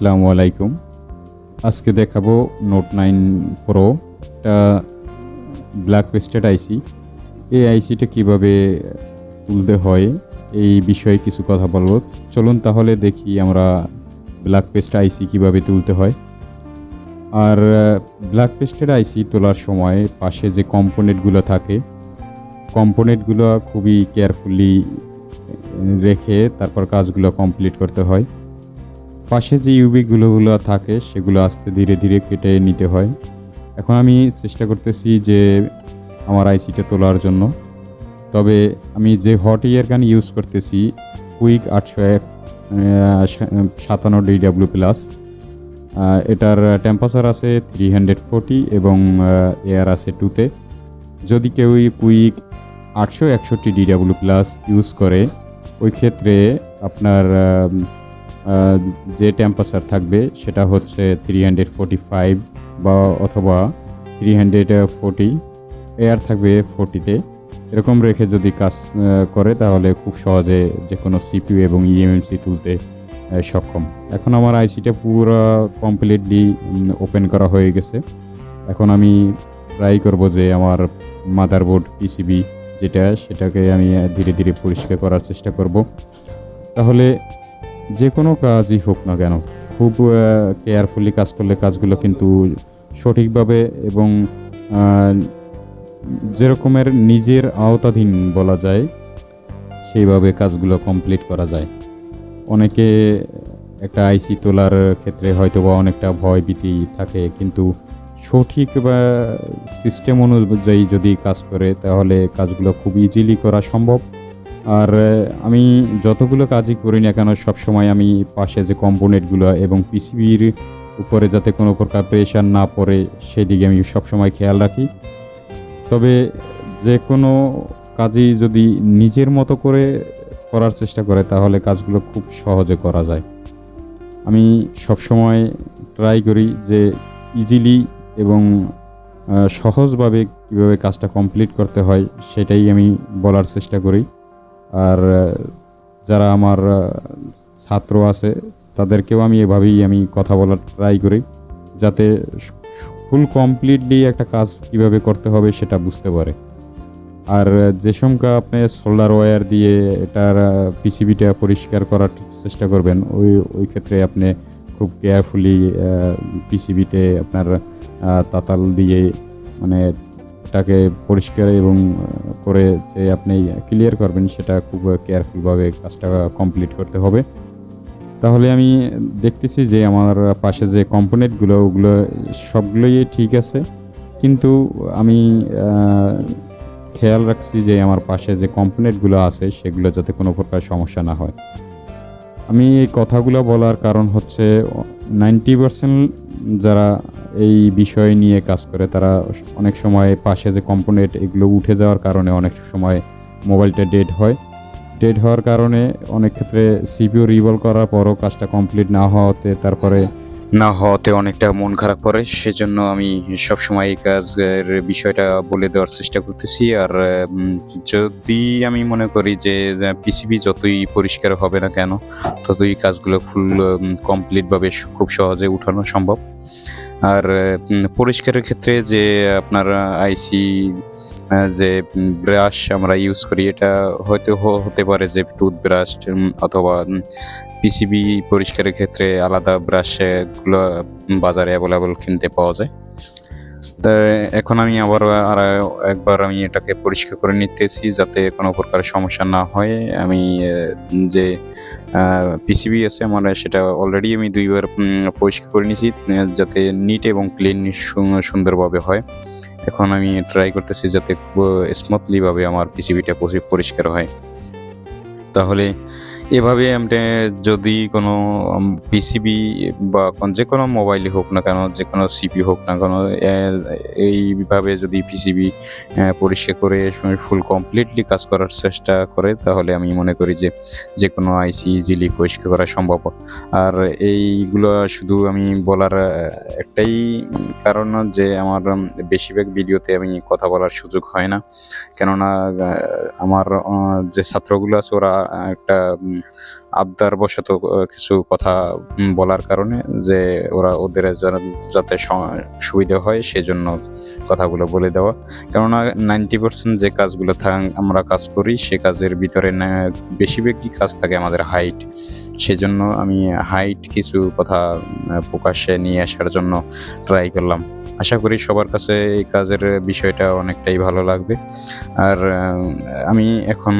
আসসালামু আলাইকুম। আজকে দেখাবো নোট 9 প্রো, এটা ব্ল্যাক পেস্টেড আইসি। এই আইসিটা কিভাবে তুলতে হয় এই বিষয়ে কিছু কথা বলবো। চলুন তাহলে দেখি আমরা ব্ল্যাক পেস্ট আইসি কিভাবে তুলতে হয়। আর ব্ল্যাক পেস্টেড আইসি তোলার সময় পাশে যে কম্পোনেন্টগুলো থাকে, কম্পোনেন্টগুলো খুবই কেয়ারফুলি রেখে তারপর কাজগুলো কমপ্লিট করতে হয়। পাশে যে ইউবিগুলো থাকে সেগুলো আস্তে ধীরে ধীরে কেটে নিতে হয়। এখন আমি চেষ্টা করতেছি যে আমার আইসিটা তোলার জন্য। তবে আমি যে হট ইয়ার গান ইউজ করতেছি কুইক 857 DW প্লাস, এটার টেম্পারেচার আছে 340 এবং এয়ার আছে 2-তে। যদি কেউ কুইক 861 DW প্লাস ইউজ করে ওই ক্ষেত্রে আপনার যে টেম্পারেচার থাকবে সেটা হচ্ছে 345 বা অথবা 340, এয়ার থাকবে 40-তে। এরকম রেখে যদি কাজ করে তাহলে খুব সহজে যে কোনো সিপিইউ এবং ইএমএমসি তুলতে সক্ষম। এখন আমার আইসিটা পুরো কমপ্লিটলি ওপেন করা হয়ে গেছে। এখন আমি ট্রাই করব যে আমার মাদারবোর্ড পিসিবি সেটাকে আমি ধীরে ধীরে পরিষ্কার করার চেষ্টা করব। তাহলে যে কোনো কাজই হোক না কেন খুব কেয়ারফুলি কাজ করলে কাজগুলো কিন্তু সঠিকভাবে এবং যেরকমের নিজের আওতাধীন বলা যায় সেইভাবে কাজগুলো কমপ্লিট করা যায়। অনেকে একটা আইসি তোলার ক্ষেত্রে হয়তো বা অনেকটা ভয়ভীতি থাকে, কিন্তু সঠিক বা সিস্টেম অনুযায়ী যদি কাজ করে তাহলে কাজগুলো খুব ইজিলি করা সম্ভব। আর আমি যতগুলো কাজই করি না কেন সবসময় আমি পাশে যে কম্পোনেন্টগুলো এবং পিসিবির উপরে যাতে কোনো প্রকার প্রেশার না পড়ে সেদিকে আমি সবসময় খেয়াল রাখি। তবে যে কোনো কাজই যদি নিজের মতো করে করার চেষ্টা করে তাহলে কাজগুলো খুব সহজে করা যায়। আমি সবসময় ট্রাই করি যে ইজিলি এবং সহজভাবে কীভাবে কাজটা কমপ্লিট করতে হয় সেটাই আমি বলার চেষ্টা করি। আর যারা আমার ছাত্র আছে তাদেরকেও আমি এভাবেই কথা বলার ট্রাই করি, যাতে ফুল কমপ্লিটলি একটা কাজ কিভাবে করতে হবে সেটা বুঝতে পারে। আর যে সমকা আপনি সোল্ডার ওয়্যার দিয়ে এটার পিসিবিটা পরিষ্কার করার চেষ্টা করবেন ওই ক্ষেত্রে আপনি খুব কেয়ারফুলি পিসিবিতে আপনার তাতাল দিয়ে মানে এটাকে পরিষ্কার এবং করে যে আপনি ক্লিয়ার করবেন সেটা খুব কেয়ারফুলভাবে কাজটা কমপ্লিট করতে হবে। তাহলে আমি দেখতেছি যে আমার পাশে যে কম্পোনেন্টগুলো ওগুলো সবগুলোই ঠিক আছে, কিন্তু আমি খেয়াল রাখছি যে আমার পাশে যে কম্পোনেন্টগুলো আছে সেগুলো যাতে কোনো প্রকার সমস্যা না হয়। আমি এই কথাগুলো বলার কারণ হচ্ছে 90% যারা এই বিষয় নিয়ে কাজ করে তারা অনেক সময় পাশে যে কম্পোনেন্ট এগুলো উঠে যাওয়ার কারণে অনেক সময় মোবাইলটা ডেড হয়। ডেড হওয়ার কারণে অনেক ক্ষেত্রে সিপিইউ রিভলভ করার পরও কাজটা কমপ্লিট না হওয়াতে অনেকটা মন খারাপ করে। সেজন্য আমি সবসময় এই কাজের বিষয়টা বলে দেওয়ার চেষ্টা করতেছি। আর যদি আমি মনে করি যে পিসিবি যতই পরিষ্কার হবে না কেন ততই কাজগুলো ফুল কমপ্লিটভাবে খুব সহজে উঠানো সম্ভব। আর পরিষ্কারের ক্ষেত্রে যে আপনার আইসি যে ব্রাশ আমরা ইউজ করি এটা হয়তো হতে পারে যে টুথব্রাশ অথবা পিসিবি পরিষ্কারের ক্ষেত্রে আলাদা ব্রাশগুলো বাজারে অ্যাভেলেবল কিনতে পাওয়া যায়। তা এখন আমি আবার একবার আমি এটাকে পরিষ্কার করে নিতেছি যাতে কোনো প্রকার সমস্যা না হয়। আমি যে পিসিবি আছে আমার সেটা অলরেডি আমি 2বার পরিষ্কার করে নিয়েছি যাতে নিট এবং ক্লিন সুন্দরভাবে হয়। এখন আমি ট্রাই করতেছি যাতে খুব স্মুথলিভাবে আমার পিসিবিটা পরিষ্কার হয়। তাহলে এভাবে আমরা যদি কোনো পিসিবি বা যে কোনো মোবাইলই হোক না কেন, যে কোনো সিপিইউ হোক না কেন, এইভাবে যদি পিসিবি পরিষ্কার করে ফুল কমপ্লিটলি কাজ করার চেষ্টা করে তাহলে আমি মনে করি যে কোনো আইসি ইজিলি পরিষ্কার করা সম্ভব। আর এইগুলো শুধু আমি বলার একটাই কারণ যে আমার বেশিরভাগ ভিডিওতে আমি কথা বলার সুযোগ হয় না, কেননা আমার যে ছাত্রগুলো আছে ওরা একটা আবদার বশত কিছু কথা বলার কারণে যে ওদের যাতে সুবিধা হয় সেজন্য কথাগুলো বলে দেওয়া। কেননা 90% যে কাজগুলো আমরা কাজ করি সে কাজের ভিতরে বেশিরভাগই কাজ থাকে আমাদের হাইট। সেজন্য আমি হাইট কিছু কথা প্রকাশ্যে নিয়ে আসার জন্য ট্রাই করলাম। আশা করি সবার কাছে এই কাজের বিষয়টা অনেকটাই ভালো লাগবে। আর আমি এখন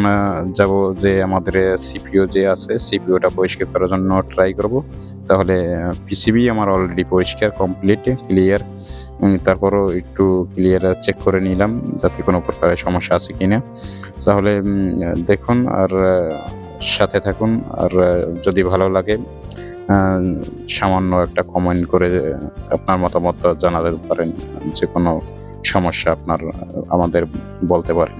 যাব যে আমাদের সিপিইউ যে আছে সিপিইউটা পরিষ্কার করার জন্য ট্রাই করব। তাহলে পিসিবি আমার অলরেডি পরিষ্কার, কমপ্লিট, ক্লিয়ার। তারপরও একটু ক্লিয়ার চেক করে নিলাম যাতে কোনো প্রকারের সমস্যা আছে কিনা। তাহলে দেখুন আর সাথে থাকুন। আর যদি ভালো লাগে সামান্য একটা কমেন্ট করে আপনার মতামত জানাতে পারেন। যে কোনো সমস্যা আমাদের বলতে পারেন।